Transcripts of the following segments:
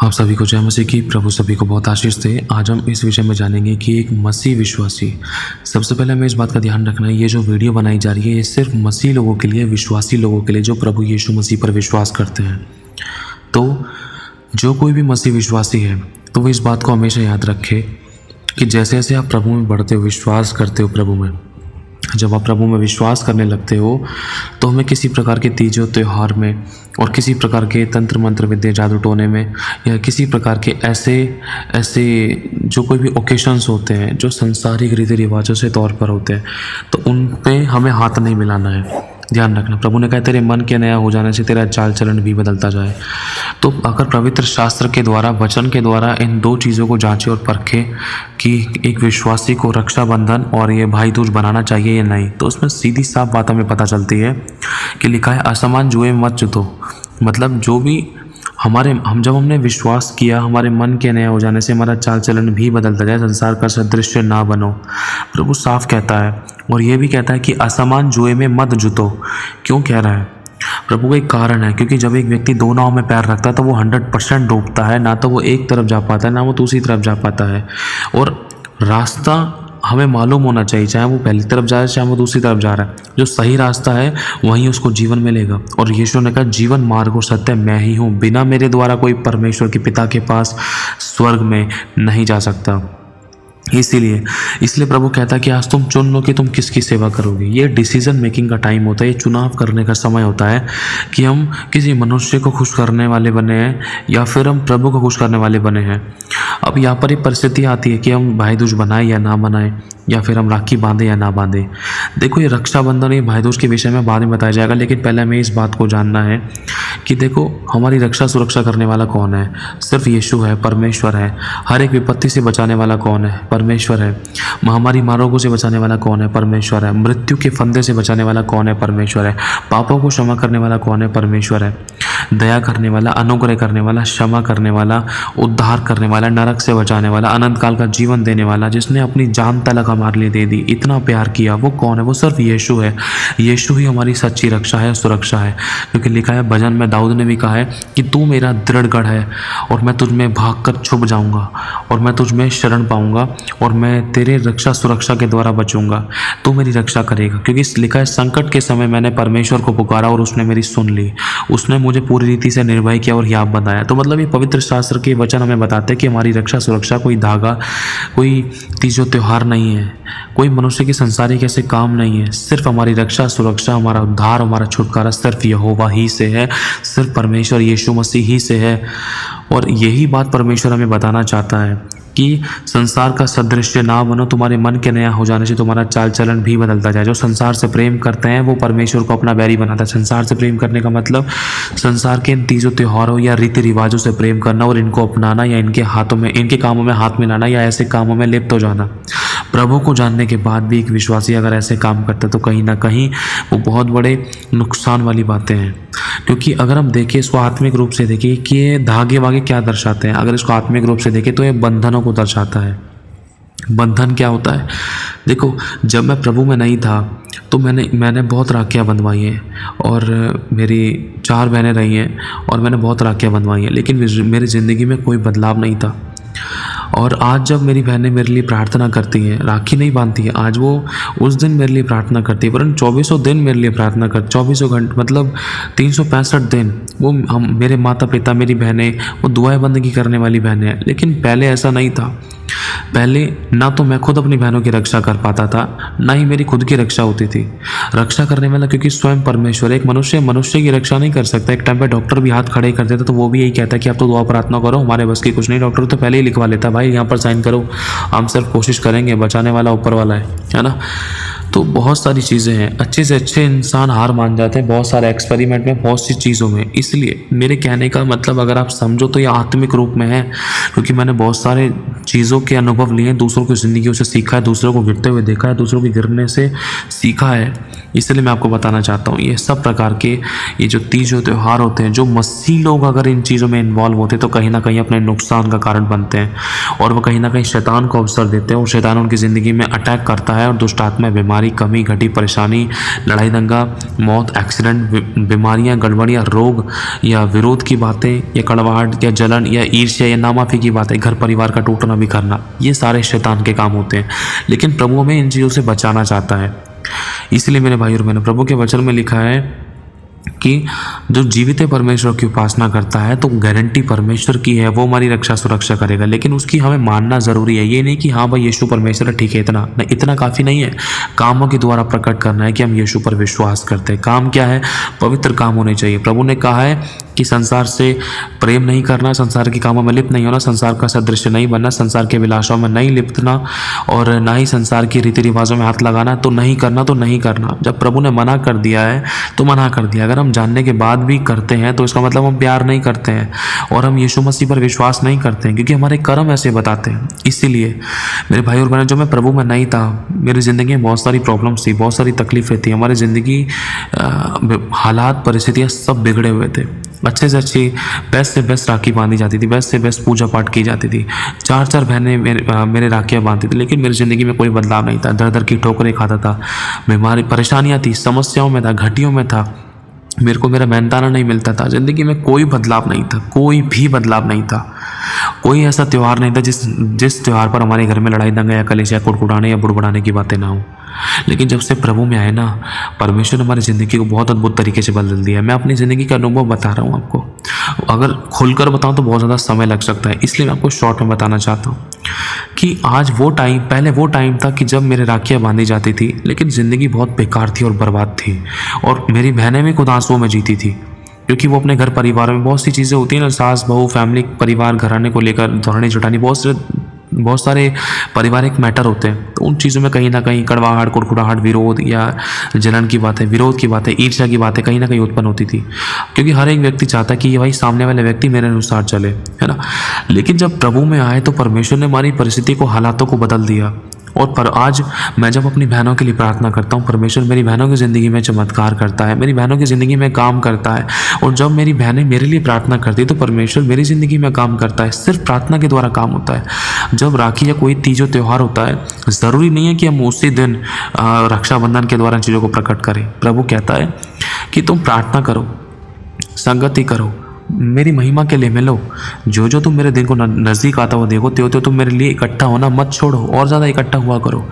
आप सभी को जय मसीह की। प्रभु सभी को बहुत आशीष दे। आज हम इस विषय में जानेंगे कि एक मसीह विश्वासी, सबसे पहले हमें इस बात का ध्यान रखना है, ये जो वीडियो बनाई जा रही है ये सिर्फ मसीह लोगों के लिए, विश्वासी लोगों के लिए जो प्रभु यीशु मसीह पर विश्वास करते हैं। तो जो कोई भी मसीह विश्वासी है तो वो इस बात को हमेशा याद रखे कि जैसे जैसे आप प्रभु में बढ़ते हो, विश्वास करते हो प्रभु में, जब आप प्रभु में विश्वास करने लगते हो तो हमें किसी प्रकार के तीजों त्यौहार में और किसी प्रकार के तंत्र मंत्र विद्या जादू टोने में या किसी प्रकार के ऐसे जो कोई भी ओकेशंस होते हैं जो संसारिक रीति रिवाजों से तौर पर होते हैं, तो उन पे हमें हाथ नहीं मिलाना है। ध्यान रखना, प्रभु ने कहा तेरे मन के नया हो जाने से तेरा चाल चलन भी बदलता जाए। तो अगर पवित्र शास्त्र के द्वारा, वचन के द्वारा इन दो चीज़ों को जांचे और परखे कि एक विश्वासी को रक्षाबंधन और ये भाई दूज बनाना चाहिए या नहीं, तो उसमें सीधी साफ बात हमें पता चलती है कि लिखा है असमान जुए में मत जुतो। मतलब जो भी हम जब हमने विश्वास किया, हमारे मन के नया हो जाने से हमारा चाल चलन भी बदलता जाए, संसार का सदृश्य ना बनो। प्रभु साफ कहता है और ये भी कहता है कि असमान जुए में मत जुतो। क्यों कह रहा है? प्रभु का एक कारण है, क्योंकि जब एक व्यक्ति दो नाव में पैर रखता है तो वो 100% डूबता है, ना तो वो एक तरफ जा पाता है ना वो दूसरी तरफ जा पाता है। और रास्ता हमें मालूम होना चाहिए, चाहे वो पहली तरफ जा रहा है चाहे वो दूसरी तरफ जा रहा है। जो सही रास्ता है वहीं उसको जीवन मिलेगा। और यीशु ने कहा जीवन मार्ग और सत्य मैं ही हूँ, बिना मेरे द्वारा कोई परमेश्वर के पिता के पास स्वर्ग में नहीं जा सकता। इसलिए प्रभु कहता है कि आज तुम चुन लो कि तुम किसकी सेवा करोगे। ये डिसीजन मेकिंग का टाइम होता है, ये चुनाव करने का समय होता है कि हम किसी मनुष्य को खुश करने वाले बने हैं या फिर हम प्रभु को खुश करने वाले बने हैं। अब यहाँ पर एक परिस्थिति आती है कि हम भाई दूज बनाएं या ना बनाएं, या फिर हम राखी बांधें या ना बांधें। देखो, ये रक्षाबंधन, ये भाई दूज के विषय में बाद में बताया जाएगा, लेकिन पहले हमें इस बात को जानना है कि देखो हमारी रक्षा सुरक्षा करने वाला कौन है? सिर्फ यीशु है, परमेश्वर है। हर एक विपत्ति से बचाने वाला कौन है? परमेश्वर है। महामारी मारोगों से बचाने वाला कौन है? परमेश्वर है। मृत्यु के फंदे से बचाने वाला कौन है? परमेश्वर है। पापों को क्षमा करने वाला कौन है? परमेश्वर है। दया करने वाला, अनुग्रह करने वाला, क्षमा करने वाला, उद्धार करने वाला, नरक से बचाने वाला, अनंत काल का जीवन देने वाला, जिसने अपनी जान तलक हमारे लिए दे दी, इतना प्यार किया, वो कौन है? वो सिर्फ यीशु है। यीशु ही हमारी सच्ची रक्षा है, सुरक्षा है। क्योंकि लिखा है भजन में, दाऊद ने भी कहा है कि तू मेरा दृढ़ गढ़ है और मैं तुझ में भाग कर छुप जाऊंगा और मैं तुझ में शरण पाऊंगा और मैं तेरे रक्षा सुरक्षा के द्वारा बचूंगा। तू मेरी रक्षा करेगा। क्योंकि लिखा है संकट के समय मैंने परमेश्वर को पुकारा और उसने मेरी सुन ली, उसने मुझे पूरी रीति से निर्भय किया और हियाव बनाया। तो मतलब ये पवित्र शास्त्र के वचन हमें बताते हैं कि हमारी रक्षा सुरक्षा कोई धागा, कोई तीजो त्योहार नहीं है, कोई मनुष्य की संसारिक ऐसे काम नहीं है। सिर्फ हमारी रक्षा सुरक्षा, हमारा उद्धार, हमारा छुटकारा सिर्फ यहोवा ही से है, सिर्फ परमेश्वर यीशु मसीह ही से है। और यही बात परमेश्वर हमें बताना चाहता है कि संसार का सदृश्य ना बनो। तुम्हारे मन के नया हो जाने से तुम्हारा चाल चलन भी बदलता जाए। जो संसार से प्रेम करते हैं वो परमेश्वर को अपना बैरी बनाता है। संसार से प्रेम करने का मतलब संसार के इन तीजों त्योहारों या रीति रिवाजों से प्रेम करना और इनको अपनाना या इनके हाथों में, इनके कामों में हाथ मिलाना या ऐसे कामों में लिप्त हो जाना। प्रभु को जानने के बाद भी एक विश्वासी अगर ऐसे काम करता है तो कहीं ना कहीं वो बहुत बड़े नुकसान वाली बातें हैं। क्योंकि अगर हम देखें इसको आत्मिक रूप से देखें कि ये धागे वागे क्या दर्शाते हैं, अगर इसको आत्मिक रूप से देखें तो ये बंधनों को दर्शाता है। बंधन क्या होता है? देखो, जब मैं प्रभु में नहीं था तो मैंने बहुत राखियाँ बंधवाई हैं और मेरी 4 बहनें रही हैं और मैंने बहुत राखियाँ बंधवाई हैं, लेकिन मेरी ज़िंदगी में कोई बदलाव नहीं था। और आज जब मेरी बहनें मेरे लिए प्रार्थना करती हैं, राखी नहीं बांधती हैं, आज वो उस दिन मेरे लिए प्रार्थना करती है, परंतु 2400 दिन मेरे लिए प्रार्थना कर, 2400 घंटे मतलब 365 दिन वो हम, मेरे माता पिता, मेरी बहनें, वो दुआएं बंदगी करने वाली बहनें हैं। लेकिन पहले ऐसा नहीं था। पहले ना तो मैं खुद अपनी बहनों की रक्षा कर पाता था, ना ही मेरी खुद की रक्षा होती थी। रक्षा करने वाला क्योंकि स्वयं परमेश्वर, एक मनुष्य की रक्षा नहीं कर सकता। एक टाइम पे डॉक्टर भी हाथ खड़े कर देता तो वो भी यही कहता है कि आप तो दुआ प्रार्थना करो, हमारे बस की कुछ नहीं। डॉक्टर तो पहले ही लिखवा लेता, भाई यहाँ पर साइन करो, हम सिर्फ कोशिश करेंगे, बचाने वाला ऊपर वाला है ना। तो बहुत सारी चीज़ें हैं, अच्छे से अच्छे इंसान हार मान जाते हैं बहुत सारे एक्सपेरिमेंट में, बहुत सी चीज़ों में। इसलिए मेरे कहने का मतलब अगर आप समझो तो ये आत्मिक रूप में है, क्योंकि मैंने बहुत सारे चीज़ों के अनुभव लिए हैं, दूसरों की ज़िंदगियों से सीखा है, दूसरों को गिरते हुए देखा है, दूसरों के गिरने से सीखा है। इसलिए मैं आपको बताना चाहता हूँ ये सब प्रकार के ये जो तीजों त्यौहार होते हैं, जो मसीह लोग अगर इन चीज़ों में इन्वॉल्व होते हैं तो कहीं ना कहीं अपने नुकसान का कारण बनते हैं और वो कहीं ना कहीं शैतान को अवसर देते हैं और शैतान उनकी ज़िंदगी में अटैक करता है और दुष्ट आत्मा बीमारी बीमारी, कमी, घटी, परेशानी, लड़ाई दंगा, मौत, एक्सीडेंट, बीमारियां, गड़बड़ियाँ, रोग या विरोध की बातें या कड़वाहट या जलन या ईर्ष्या या नामाफी की बातें, घर परिवार का टूटना बिखरना, ये सारे शैतान के काम होते हैं। लेकिन प्रभु हमें इन चीज़ों से बचाना चाहता है। इसलिए मेरे भाई और बहनों, प्रभु के वचन में लिखा है कि जो जीवित परमेश्वर की उपासना करता है तो गारंटी परमेश्वर की है, वो हमारी रक्षा सुरक्षा करेगा। लेकिन उसकी हमें मानना ज़रूरी है। ये नहीं कि हाँ भाई यीशु परमेश्वर है, ठीक है, इतना नहीं, इतना काफ़ी नहीं है। कामों के द्वारा प्रकट करना है कि हम यीशु पर विश्वास करते हैं। काम क्या है? पवित्र काम होने चाहिए। प्रभु ने कहा है कि संसार से प्रेम नहीं करना, संसार के कामों में लिप्त नहीं होना, संसार का सदृश्य नहीं बनना, संसार के विलासों में नहीं लिप्तना और ना ही संसार की रीति रिवाजों में हाथ लगाना। तो नहीं करना तो नहीं करना। जब प्रभु ने मना कर दिया है तो मना कर दिया। अगर हम जानने के बाद भी करते हैं तो इसका मतलब हम प्यार नहीं करते हैं और हम यीशु मसीह पर विश्वास नहीं करते हैं, क्योंकि हमारे कर्म ऐसे बताते हैं। इसीलिए मेरे भाई और बहनों, जब मैं प्रभु में नहीं था, मेरी ज़िंदगी में बहुत सारी प्रॉब्लम्स थी, बहुत सारी तकलीफें थी, हमारी ज़िंदगी हालात परिस्थितियाँ सब बिगड़े हुए थे। अच्छे से अच्छी, बेस्ट से बेस्ट राखी बांधी जाती थी, बेस्ट से बेस्ट पूजा पाठ की जाती थी, चार चार बहनें मेरे राखियाँ बांधती थी, लेकिन मेरी ज़िंदगी में कोई बदलाव नहीं था। दर दर की ठोकरें खाता था, बीमारी परेशानियाँ थी, समस्याओं में था, घटियों में था, मेरे को मेरा मेहनताना नहीं मिलता था। ज़िंदगी में कोई बदलाव नहीं था, कोई भी बदलाव नहीं था। कोई ऐसा त्यौहार नहीं था जिस त्यौहार पर हमारे घर में लड़ाई दंगा या कलेश या कुड़कुड़ाने या बुड़बुड़ाने की बातें ना हो। लेकिन जब से प्रभु में आए ना, परमेश्वर ने हमारी ज़िंदगी को बहुत अद्भुत तरीके से बदल दिया है। मैं अपनी ज़िंदगी का अनुभव बता रहा हूँ आपको। अगर खुलकर बताऊँ तो बहुत ज़्यादा समय लग सकता है, इसलिए मैं आपको शॉर्ट में बताना चाहता हूँ कि आज पहले वो टाइम था कि जब मेरे राखियाँ बांधी जाती थी, लेकिन ज़िंदगी बहुत बेकार थी और बर्बाद थी, और मेरी बहनें भी खुद आंसुओं में जीती थी, क्योंकि वो अपने घर परिवार में बहुत सी चीज़ें होती हैं ना, सास बहू, फैमिली, परिवार, घराने को लेकर धोरणी जुटानी, बहुत सारे पारिवारिक मैटर होते हैं। तो उन चीज़ों में कहीं ना कहीं कड़वाहट, कुड़कुड़ाहट, विरोध या जलन की बातें, विरोध की बातें, ईर्ष्या की बातें कहीं ना कहीं उत्पन्न होती थी, क्योंकि हर एक व्यक्ति चाहता है कि ये भाई सामने वाले व्यक्ति मेरे अनुसार चले, है ना। लेकिन जब प्रभु में आए तो परमेश्वर ने हमारी परिस्थिति को, हालातों को बदल दिया। और पर आज मैं जब अपनी बहनों के लिए प्रार्थना करता हूँ, परमेश्वर मेरी बहनों की ज़िंदगी में चमत्कार करता है, मेरी बहनों की ज़िंदगी में काम करता है। और जब मेरी बहनें मेरे लिए प्रार्थना करती है तो परमेश्वर मेरी ज़िंदगी में काम करता है। सिर्फ प्रार्थना के द्वारा काम होता है। जब राखी या कोई तीजो त्यौहार होता है, ज़रूरी नहीं है कि हम उसी दिन रक्षाबंधन के द्वारा इन चीज़ों को प्रकट करें। प्रभु कहता है कि तुम प्रार्थना करो, संगति करो, मेरी महिमा के लिए मिलो। जो जो तुम मेरे दिन को नज़दीक आता हुआ देखो, त्यो तुम मेरे लिए इकट्ठा होना मत छोड़ो, और ज़्यादा इकट्ठा हुआ करो।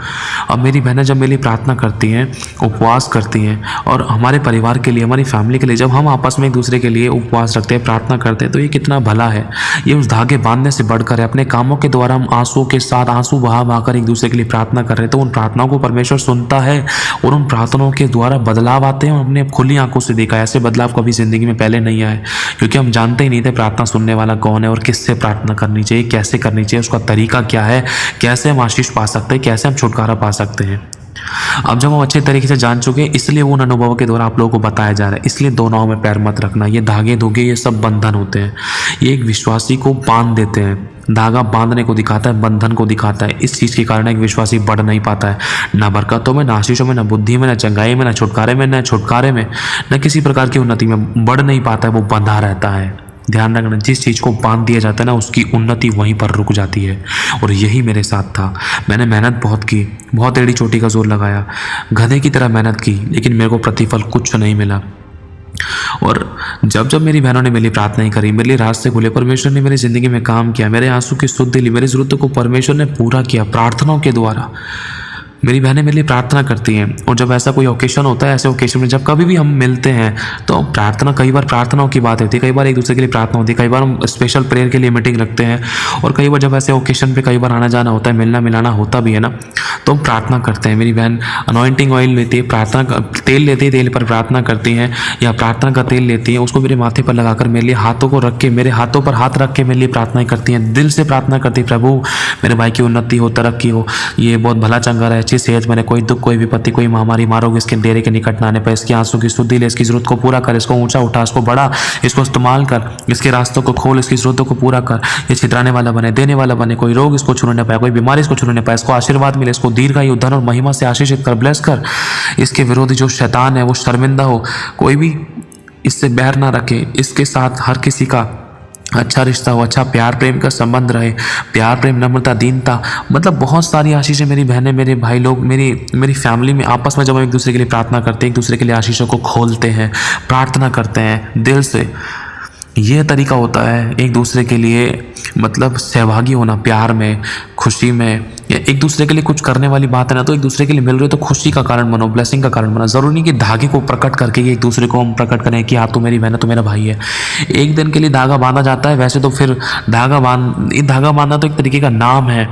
अब मेरी बहनें जब मेरे लिए प्रार्थना करती हैं, उपवास करती हैं, और हमारे परिवार के लिए, हमारी फैमिली के लिए जब हम आपस में एक दूसरे के लिए उपवास रखते हैं, प्रार्थना करते हैं, तो ये कितना भला है। ये उस धागे बांधने से बढ़कर है। अपने कामों के द्वारा हम आंसुओं के साथ आंसू बहा कर एक दूसरे के लिए प्रार्थना कर रहे हैं, तो उन प्रार्थनाओं को परमेश्वर सुनता है और उन प्रार्थनाओं के द्वारा बदलाव आते हैं। हमने खुली आंखों से देखा, ऐसे बदलाव कभी ज़िंदगी में पहले नहीं आए, क्योंकि हम जानते ही नहीं थे प्रार्थना सुनने वाला कौन है और किससे प्रार्थना करनी चाहिए, कैसे करनी चाहिए, उसका तरीका क्या है, कैसे हम आशीष पा सकते हैं, कैसे हम छुटकारा पा सकते हैं। अब जब हम अच्छे तरीके से जान चुके हैं, इसलिए उन अनुभवों के द्वारा आप लोगों को बताया जा रहा है। इसलिए दो नाव में पैर मत रखना। ये धागे धोगे, ये सब बंधन होते हैं, ये एक विश्वासी को बांध देते हैं। धागा बांधने को दिखाता है, बंधन को दिखाता है। इस चीज़ के कारण एक विश्वासी बढ़ नहीं पाता है, ना बरकतों में, ना आशीषों में, ना बुद्धि में, ना चंगाई में, ना छुटकारे में, न किसी प्रकार की उन्नति में बढ़ नहीं पाता है। वो बंधा रहता है। ध्यान रखना, जिस चीज़ को बांध दिया जाता है ना, उसकी उन्नति वहीं पर रुक जाती है। और यही मेरे साथ था। मैंने मेहनत बहुत की, बहुत एड़ी चोटी का जोर लगाया, गधे की तरह मेहनत की, लेकिन मेरे को प्रतिफल कुछ नहीं मिला। और जब जब मेरी बहनों ने मेरे लिए प्रार्थना करी, मेरे लिए रास्ते खुले, परमेश्वर ने मेरी ज़िंदगी में काम किया, मेरे आंसू की सुध ली, मेरी ज़रूरतों को परमेश्वर ने पूरा किया प्रार्थनाओं के द्वारा। मेरी बहनें मेरे लिए प्रार्थना करती हैं, और जब ऐसा कोई ओकेशन होता है, ऐसे ओकेशन में जब कभी भी हम मिलते हैं तो प्रार्थना, कई बार प्रार्थनाओं की बात होती है, कई बार एक दूसरे के लिए प्रार्थना होती है, कई बार हम स्पेशल प्रेयर के लिए मीटिंग रखते हैं, और कई बार जब ऐसे ओकेशन पे कई बार आना जाना होता है, मिलना मिलाना होता भी है ना, तो हम प्रार्थना करते हैं। मेरी बहन अनॉइंटिंग ऑयल लेती है, प्रार्थना का तेल लेती है, तेल पर प्रार्थना करती हैं, या प्रार्थना का तेल लेती है, उसको मेरे माथे पर लगाकर मेरे लिए हाथों को रख के, मेरे हाथों पर हाथ रख के मेरे लिए प्रार्थना करती हैं। दिल से प्रार्थना करती है, प्रभु मेरे भाई की उन्नति हो, तरक्की हो, ये बहुत भला चंगा रहे, अच्छी सेहत बने, कोई दुख, कोई विपत्ति, कोई महामारी, मारोगे इसके डेरे के निकट ना आने पर, इसके आंसू की शुद्धि ले, इसकी जरूरत को पूरा कर, इसको ऊंचा उठा, इसको बढ़ा, इसको इस्तेमाल कर, इसके रास्तों को खोल, इसकी जरूरतों को पूरा कर। ये छितराने वाला बने, देने वाला बने, कोई रोग इसको छूने न पाए, कोई बीमारी इसको छूने न पाए, इसको आशीर्वाद मिले, इसको दीर्घायु, धन और महिमा से आशीषित कर, ब्लेस कर। इसके विरोधी जो शैतान है वो शर्मिंदा हो, कोई भी इससे बैर ना रखे, इसके साथ हर किसी का अच्छा रिश्ता हो, अच्छा प्यार प्रेम का संबंध रहे, प्यार प्रेम नम्रता दीनता, मतलब बहुत सारी आशीषें मेरी बहनें मेरे भाई लोग मेरी मेरी फैमिली में आपस में जब हम एक दूसरे के लिए प्रार्थना करते हैं, एक दूसरे के लिए आशीषों को खोलते हैं, प्रार्थना करते हैं दिल से, ये तरीका होता है एक दूसरे के लिए मतलब सहभागी होना, प्यार में, खुशी में, या एक दूसरे के लिए कुछ करने वाली बात है ना, तो एक दूसरे के लिए मिल रहे हो तो खुशी का कारण बनो, ब्लेसिंग का कारण बनो। ज़रूरी नहीं कि धागे को प्रकट करके ही एक दूसरे को हम प्रकट करें कि हाँ तू मेरी बहन है, तू मेरा भाई है। एक दिन के लिए धागा बांधा जाता है, वैसे तो फिर धागा बांधना तो एक तरीके का नाम है।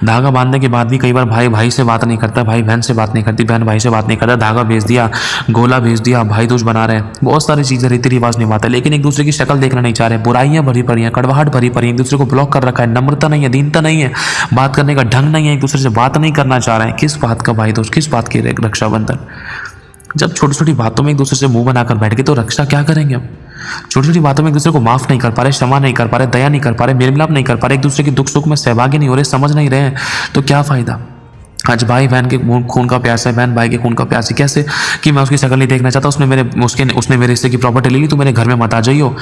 धागा बांधने के बाद भी कई बार भाई भाई से बात नहीं करता, भाई बहन से बात नहीं करती, बहन भाई से बात नहीं करता, धागा भेज दिया, गोला भेज दिया, भाई दोस्त बना रहे हैं, बहुत सारी चीज़ें रीति रिवाज निभाते हैं, लेकिन एक दूसरे की शक्ल देखना नहीं चाह रहे, बुराइयां भरी पड़ी हैं, कड़वाहट भरी पड़ी है, एक दूसरे को ब्लॉक कर रखा है, नम्रता नहीं है, दीनता नहीं है, बात करने का ढंग नहीं है, एक दूसरे से बात नहीं करना चाह रहे हैं। किस बात का भाई दोस्त, किस बात की रक्षाबंधन? जब छोटी छोटी बातों में एक दूसरे से मुंह बनाकर बैठ गए तो रक्षा क्या करेंगे हम? छोटी छोटी बातों में एक दूसरे को माफ नहीं कर पा रहे, क्षमा नहीं कर पा रहे, दया नहीं कर पा रहे, मेल मिलाप नहीं कर पा रहे, एक दूसरे के दुख सुख में सहभागी नहीं हो रहे, समझ नहीं रहे हैं, तो क्या फायदा? आज भाई बहन के खून का प्यास है, बहन भाई के खून का प्यास है, कैसे कि मैं उसकी शक्ल नहीं देखना चाहता, उसने मेरे हिस्से की प्रॉपर्टी ले ली, तू मेरे घर में मत आ जाइयो,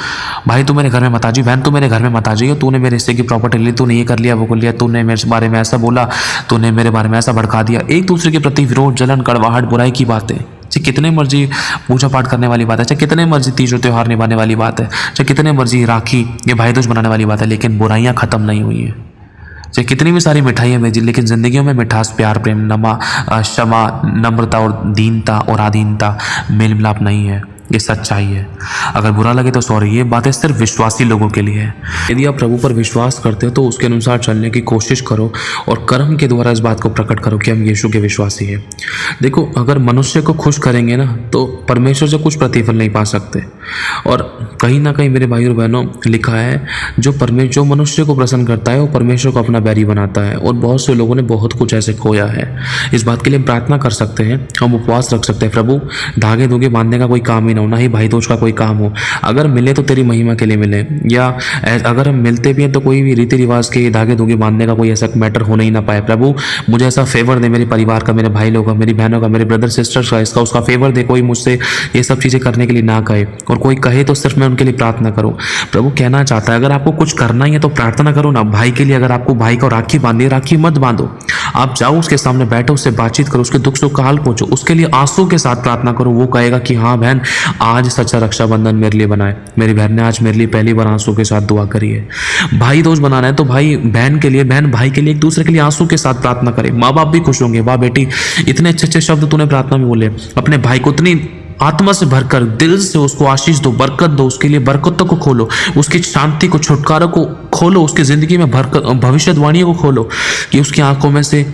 भाई तू मेरे घर में मत आ जाइयो, बहन तू मेरे घर में मत आ जाइयो, तूने मेरे हिस्से की प्रॉपर्टी ले ली, तूने ये कर लिया वो कर लिया, तूने मेरे बारे में ऐसा बोला, तूने मेरे बारे में ऐसा भड़का दिया, एक दूसरे के प्रति विरोध, जलन, कड़वाहट, बुराई की बातें, चाहे कितने मर्जी पूजा पाठ करने वाली बात है, चाहे कितने मर्जी तीज और त्योहार निभाने वाली बात है, चाहे कितने मर्जी राखी या भाई दूज बनाने वाली बात है, लेकिन बुराइयां खत्म नहीं हुई हैं। चाहे कितनी भी सारी मिठाइयाँ भेजी, लेकिन ज़िंदगियों में मिठास, प्यार प्रेम, क्षमा, नम्रता और दीनता और आधीनता, मेल मिलाप नहीं है। ये सच्चाई है। अगर बुरा लगे तो सॉरी, ये बातें सिर्फ विश्वासी लोगों के लिए है। यदि आप प्रभु पर विश्वास करते हो तो उसके अनुसार चलने की कोशिश करो और कर्म के द्वारा इस बात को प्रकट करो कि हम यीशु के विश्वासी हैं। देखो, अगर मनुष्य को खुश करेंगे ना तो परमेश्वर से कुछ प्रतिफल नहीं पा सकते। और कहीं ना कहीं मेरे भाई और बहनों, लिखा है जो मनुष्य को प्रसन्न करता है वो परमेश्वर को अपना बैरी बनाता है। और बहुत से लोगों ने बहुत कुछ ऐसे खोया है। इस बात के लिए हम प्रार्थना कर सकते हैं, हम उपवास रख सकते हैं। प्रभु, धागे धोगे बांधने का कोई काम ही ना हो, ना ही भाई दोस्त का कोई काम हो। अगर मिले तो तेरी महिमा के लिए मिले, या अगर हम मिलते भी हैं तो कोई भी रीति रिवाज के धागे धोगे बांधने का कोई ऐसा मैटर हो नहीं ना पाए। प्रभु, मुझे ऐसा फेवर दे, मेरे परिवार का, मेरे भाई लोगों का, मेरी बहनों का, मेरे ब्रदर सिस्टर्स का, इसका उसका फेवर दे। कोई मुझसे ये सब चीज़ें करने के लिए ना कहे, और कोई कहे तो सिर्फ मैं उनके लिए प्रार्थना करूं। प्रभु कहना चाहता है, अगर आपको कुछ करना ही है तो प्रार्थना करो ना भाई के लिए। अगर आपको भाई को राखी बांधनी है, राखी मत बांधो, आप जाओ उसके सामने बैठो, उससे बातचीत करो, उसके दुख सुख का हाल पूछो, उसके लिए आंसू के साथ प्रार्थना करो। वो कहेगा कि हाँ बहन, आज सच्चा रक्षाबंधन मेरे लिए बनाए, मेरी बहन ने आज मेरे लिए पहली बार आंसू के साथ दुआ करी है। भाई दोस्त बनाना है तो भाई बहन के लिए, बहन भाई के लिए, एक दूसरे के लिए आंसू के साथ प्रार्थना करे। माँ बाप भी खुश होंगे, वाह बेटी इतने अच्छे अच्छे शब्द तूने प्रार्थना में बोले। अपने भाई को इतनी आत्मा से भरकर, दिल से उसको आशीष दो, बरकत दो, उसके लिए बरकतों को खोलो, उसकी शांति को, छुटकारा को खोलो, उसकी जिंदगी में भविष्यवाणियों को खोलो कि उसकी आंखों में से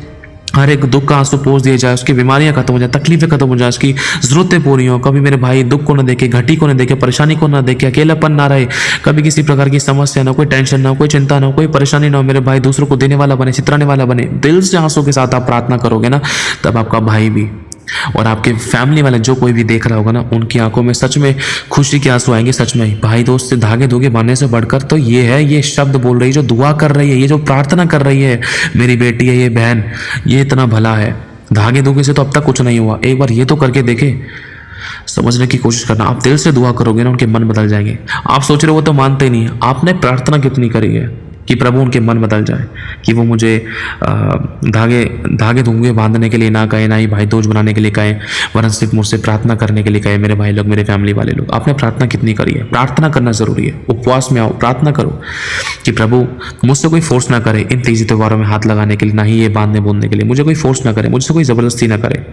हर एक दुख का आंसू पोंछ दिया जाए, उसकी बीमारियां खत्म हो जाए, तकलीफें खत्म हो जाए, उसकी जरूरतें पूरी हो। कभी मेरे भाई दुख को न देखे, घटी को न देखे, परेशानी को न देखे, अकेलापन ना रहे, कभी किसी प्रकार की समस्या ना, कोई टेंशन ना, कोई चिंता ना, कोई परेशानी ना हो। मेरे भाई दूसरों को देने वाला बने, चितराने वाला बने। दिल से आंसू के साथ आप प्रार्थना करोगे ना, तब आपका भाई भी और आपके फैमिली वाले, जो कोई भी देख रहा होगा ना, उनकी आंखों में सच में खुशी के आंसू आएंगे। सच में भाई दोस्त से धागे धोगे बांधने से बढ़कर तो ये है, ये शब्द बोल रही है, जो दुआ कर रही है, ये जो प्रार्थना कर रही है, मेरी बेटी है, ये बहन, ये इतना भला है। धागे धोगे से तो अब तक कुछ नहीं हुआ, एक बार ये तो करके देखे, समझने की कोशिश करना। आप दिल से दुआ करोगे ना, उनके मन बदल जाएंगे। आप सोच रहे हो वो तो मानते ही नहीं है, आपने प्रार्थना कितनी करी है कि प्रभु उनके मन बदल जाए, कि वो मुझे धागे धूंगे बांधने के लिए ना कहे, ना ही भाई दोज बनाने के लिए कहे, वरन सिर्फ मुझसे प्रार्थना करने के लिए कहे। मेरे भाई लोग, मेरे फैमिली वाले लोग, आपने प्रार्थना कितनी करी है? प्रार्थना करना जरूरी है। उपवास में आओ, प्रार्थना करो कि प्रभु मुझसे कोई फोर्स ना करे इन तीज त्योहारों में हाथ लगाने के लिए, ना ही ये बांधने बोलने के लिए मुझे कोई फोर्स ना करे, मुझसे कोई ज़बरदस्ती ना करे।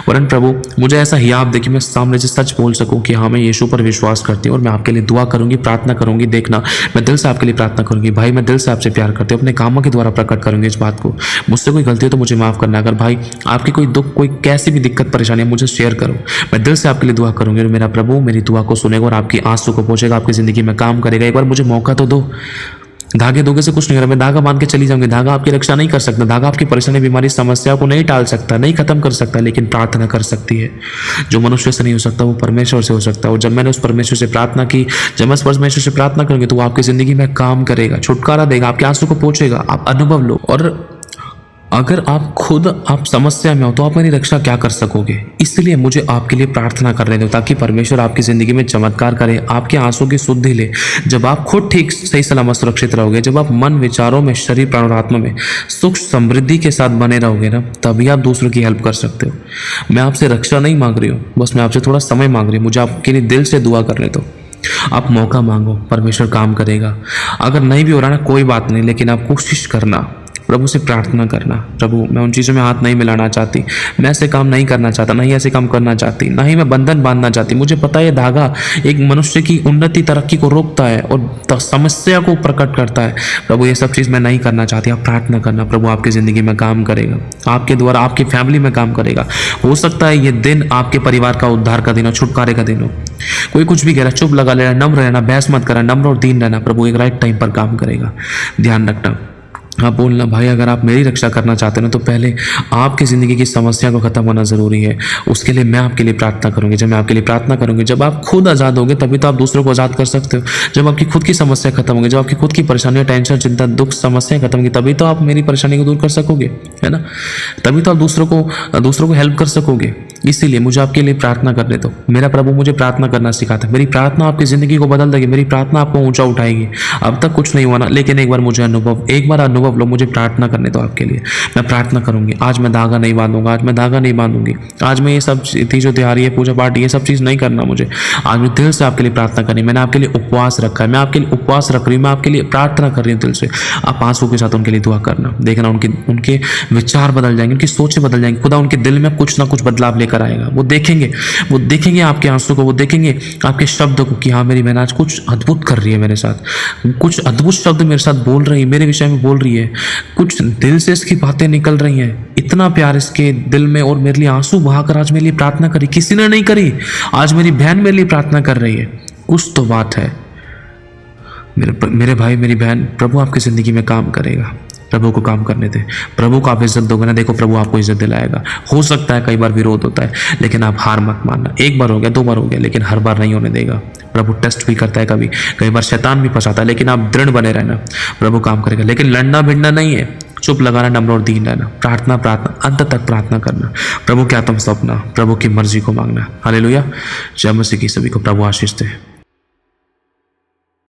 वरन प्रभु मुझे ऐसा हियाब दे कि मैं सामने से सच बोल सकूं कि हाँ, मैं यीशु पर विश्वास करती हूँ और मैं आपके लिए दुआ करूंगी, प्रार्थना करूंगी। देखना, मैं दिल से आपके लिए प्रार्थना करूंगी। भाई, मैं दिल से आपसे प्यार करती हूँ, अपने कामों के द्वारा प्रकट करूंगी इस बात को। मुझसे कोई गलती हो तो मुझे माफ़ करना। अगर भाई आपकी कोई दुख, कोई कैसी भी दिक्कत परेशानी है, मुझे शेयर करो। मैं दिल से आपके लिए दुआ करूंगी और मेरा प्रभु मेरी दुआ को सुनेगा और आपकी आंसू को पहुंचेगा, आपकी ज़िंदगी में काम करेगा। एक बार मुझे मौका तो दो। धागे धोगे से कुछ नहीं हो रहा, मैं धागा बांध के चली जाऊंगी। धागा आपकी रक्षा नहीं कर सकता, धागा आपकी परेशानी, बीमारी, समस्या को नहीं टाल सकता, नहीं खत्म कर सकता, लेकिन प्रार्थना कर सकती है। जो मनुष्य से नहीं हो सकता वो परमेश्वर से हो सकता है। और जब मैंने उस परमेश्वर से प्रार्थना की, जब मैं उस परमेश्वर से प्रार्थना करूंगी तो वो आपकी जिंदगी में काम करेगा, छुटकारा देगा, आपके आंसू को पोंछेगा। आप अनुभव लो। और अगर आप समस्या में हो तो आप मेरी रक्षा क्या कर सकोगे। इसलिए मुझे आपके लिए प्रार्थना करने दो ताकि परमेश्वर आपकी ज़िंदगी में चमत्कार करे, आपके आंसू की शुद्धि ले। जब आप खुद ठीक सही सलामत सुरक्षित रहोगे, जब आप मन विचारों में, शरीर प्राण और आत्मा में सुख समृद्धि के साथ बने रहोगे ना, तभी आप दूसरों की हेल्प कर सकते हो। मैं आपसे रक्षा नहीं मांग रही हूँ, बस मैं आपसे थोड़ा समय मांग रही हूँ। मुझे आपके लिए दिल से दुआ करने दो। आप मौका मांगो, परमेश्वर काम करेगा। अगर नहीं भी हो रहा ना, कोई बात नहीं, लेकिन आप कोशिश करना, प्रभु से प्रार्थना करना। प्रभु, मैं उन चीज़ों में हाथ नहीं मिलाना चाहती, मैं ऐसे काम नहीं करना चाहता, नहीं ऐसे काम करना चाहती, ना ही मैं बंधन बांधना चाहती। मुझे पता है ये धागा एक मनुष्य की उन्नति तरक्की को रोकता है और समस्या को प्रकट करता है। प्रभु, ये सब चीज़ मैं नहीं करना चाहती। आप प्रार्थना करना, प्रभु आपकी ज़िंदगी में काम करेगा, आपके द्वारा आपकी फैमिली में काम करेगा। हो सकता है ये दिन आपके परिवार का उद्धार का दिन हो, छुटकारे का दिन हो। कोई कुछ भी कह रहा, चुप लगा लेना, नम्र रहना, बहस मत करना, नम्र और दीन रहना। प्रभु एक राइट टाइम पर काम करेगा, ध्यान रखना। आप बोलना, भाई अगर आप मेरी रक्षा करना चाहते हो ना, तो पहले आपकी ज़िंदगी की समस्या को ख़त्म होना ज़रूरी है। उसके लिए मैं आपके लिए प्रार्थना करूँगी। जब मैं आपके लिए प्रार्थना करूँगी, जब आप खुद आज़ाद होंगे तभी तो आप दूसरों को आज़ाद कर सकते हो। जब आपकी खुद की समस्या खत्म होगी, जब आपकी खुद की परेशानियाँ, टेंशन, चिंता, दुख, समस्याएं खत्म होगी, तभी तो आप मेरी परेशानी को दूर कर सकोगे, है ना। तभी तो आप दूसरों को हेल्प कर सकोगे। इसीलिए मुझे आपके लिए प्रार्थना करने दो। मेरा प्रभु मुझे प्रार्थना करना सिखाता है। मेरी प्रार्थना आपकी ज़िंदगी को बदल देगी, मेरी प्रार्थना आपको ऊंचा उठाएगी। अब तक कुछ नहीं हुआ ना, लेकिन एक बार अनुभव लो। मुझे प्रार्थना करने दो आपके लिए। मैं प्रार्थना करूंगी। आज मैं धागा नहीं बांधूंगा, आज मैं धागा नहीं बांधूंगी। आज मैं ये सब जो तैयारी है, पूजा पाठ, ये सब चीज़ नहीं करना मुझे। आज मैं दिल से आपके लिए प्रार्थना करनी। मैंने आपके लिए उपवास रखा है, मैं आपके लिए उपवास रख रही हूँ, मैं आपके लिए प्रार्थना कर रही हूँ दिल से। आप आंसू के साथ उनके लिए दुआ करना, देखना उनके विचार बदल जाएंगे, उनकी सोचें बदल जाएंगी। खुदा उनके दिल में कुछ ना कुछ बदलाव लेकर आएगा। वो देखेंगे आपके आंसू को, वो देखेंगे आपके शब्द को कि हाँ, मेरी बहन आज कुछ अद्भुत कर रही है मेरे साथ, कुछ अद्भुत शब्द मेरे साथ बोल रही है, मेरे विषय में बोल रही है, कुछ दिल से इसकी बातें निकल रही हैं। इतना प्यार इसके दिल में, और मेरे लिए आंसू बहाकर आज मेरे लिए प्रार्थना करी। किसी ने नहीं करी, आज मेरी बहन मेरे लिए प्रार्थना कर रही है। कुछ तो बात है। मेरे भाई, मेरी बहन, प्रभु आपकी ज़िंदगी में काम करेगा। प्रभु को काम करने दे। प्रभु को आप इज्जत दोगे ना, देखो प्रभु आपको इज्जत दिलाएगा। हो सकता है कई बार विरोध होता है, लेकिन आप हार मत मानना। एक बार हो गया, 2 बार हो गया, लेकिन हर बार नहीं होने देगा। प्रभु टेस्ट भी करता है, कई बार शैतान भी फंसाता है, लेकिन आप दृढ़ बने रहना। प्रभु काम करेगा, लेकिन लड़ना भिड़ना नहीं है। चुप लगाना, नम्र और दीन रहना, प्रार्थना अंत तक प्रार्थना करना, प्रभु के आत्म सौंपना, प्रभु की मर्जी को मांगना। हालेलुया। जय मसीह की सभी को प्रभु आशीष दे।